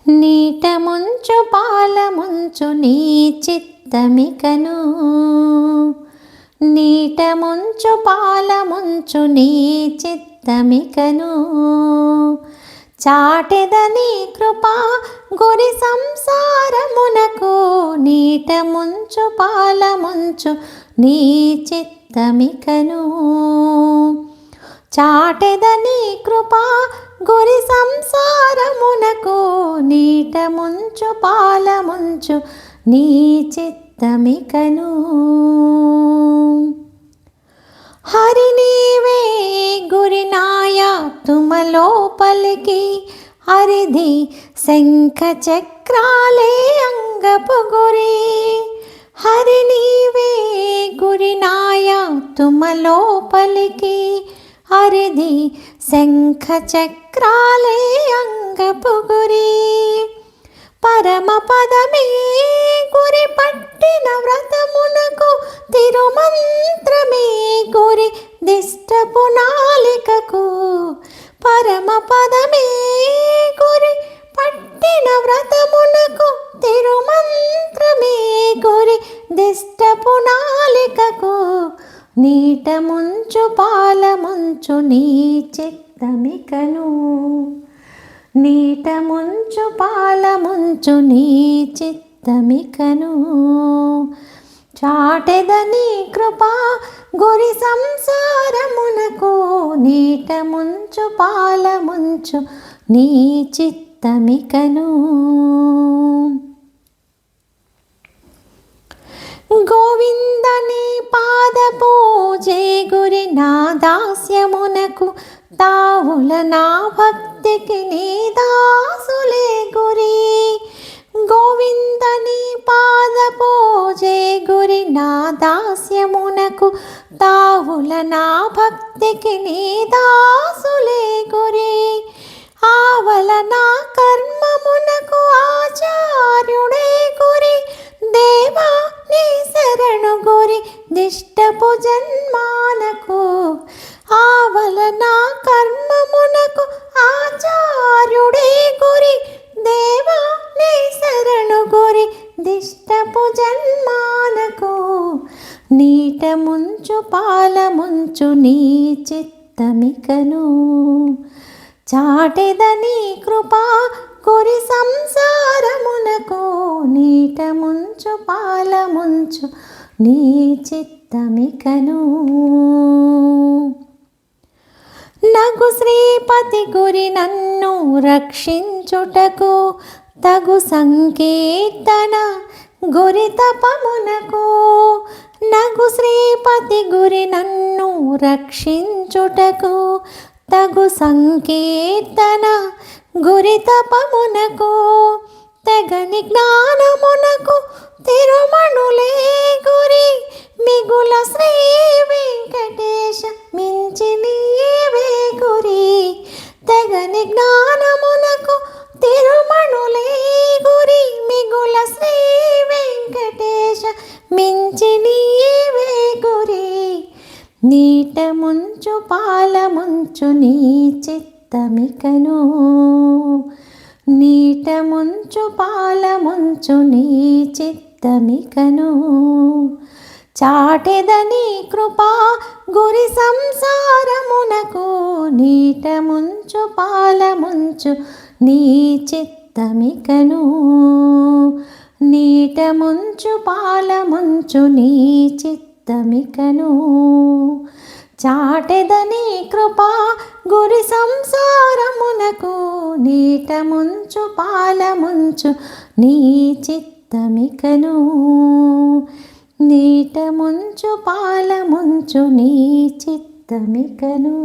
నీట ముంచు పాల ముంచు నీ చిత్తమికను. నీట ముంచు పాల ముంచు నీ చిత్తమికను. చాటెదని కృపా గురి సంసారమునకు. నీట ముంచు పాల ముంచు నీ చిత్తమికను. చాటెదని కృపా గురి సంసారమునకు. నీట ముంచు పాల ముంచు నీ చిత్తమికను. హరి నీవే గురి నాయాత్మలో పలికి. హరిది శంఖ చక్రాలే అంగపు గురి. హరి నీవే గురి నాయాత్మలో పలికి. హరిది శంఖ చక్రాలే అంగపు గురి. పరమ పదమే గురి పట్టిన వ్రతమునకు. తిరుమంత్రమే గురి దిష్టపు నాలికకు. పరమ పదమే గురి పట్టిన వ్రతమునకు. తిరుమంత్రమే గురి దిష్టపు నాలికకు. నీట ముంచు పాల ముంచు నీ చిత్తమికను. నీట ముంచు పాల ముంచు నీ చిత్తమికను. చాటెదని కృపా గురి సంసారమునకు. నీట ముంచు పాల ముంచు నీ చిత్తమికను. గోవిందని పాద పూజే గురి నా దాస్యమునకు. తావుల నా భక్తికి నీ దాసులే గురి. గోవిందని పాద పూజే గురి నా దాస్యమునకు. తావుల నా భక్తికి నీ దాసులే గురి. ఆవల నా కర్మమునకు ఆచార్యుడే గురి. దేవా నీ శరణు గురి దిష్టపు జన్మానకు. ఆవల నా కర్మమునకు ఆచార్యుడే గురి. దేవా నీ శరణు గురి దిష్టపు జన్మానకు. నీట ముంచు పాల ముంచు నీ చిత్తమికను. చాటెదని కృపా గురి సంసారమునకు. నీట ముంచు పాల ముంచు నీ చిత్తమికను. నగు శ్రీపతి గురి నన్ను రక్షించుటకు. తగు సంకీర్తన గురి తపమునకు. నగు శ్రీపతి గురి నన్ను రక్షించుటకు. తగు సంకీర్తన గురి తపమునకు. తెగని జ్ఞానమునకు తిరుమణులే గురి. మిగుల శ్రీ వెంకటేశ మించి నీవే గురి. తెగని జ్ఞానమునకు తిరుమణులే గురి. మిగుల శ్రీ వెంకటేశ మించి నీవే గురి. నీట ముంచు పాల ముంచు నీ చిత్తమికను. నీట ముంచు పాల ముంచు నీ చిత్తమికను. చాటెదని కృపా గురి సంసారమునకు. నీట ముంచు పాల ముంచు నీ చిత్తమికను. నీట ముంచు పాల ముంచు నీ చిత్తమికను. చాటెదని కృపా గురి సంసారమునకు. నీట ముంచు పాల ముంచు నీ చిత్తమికను. నీట ముంచు పాల ముంచు నీ చిత్తమికను.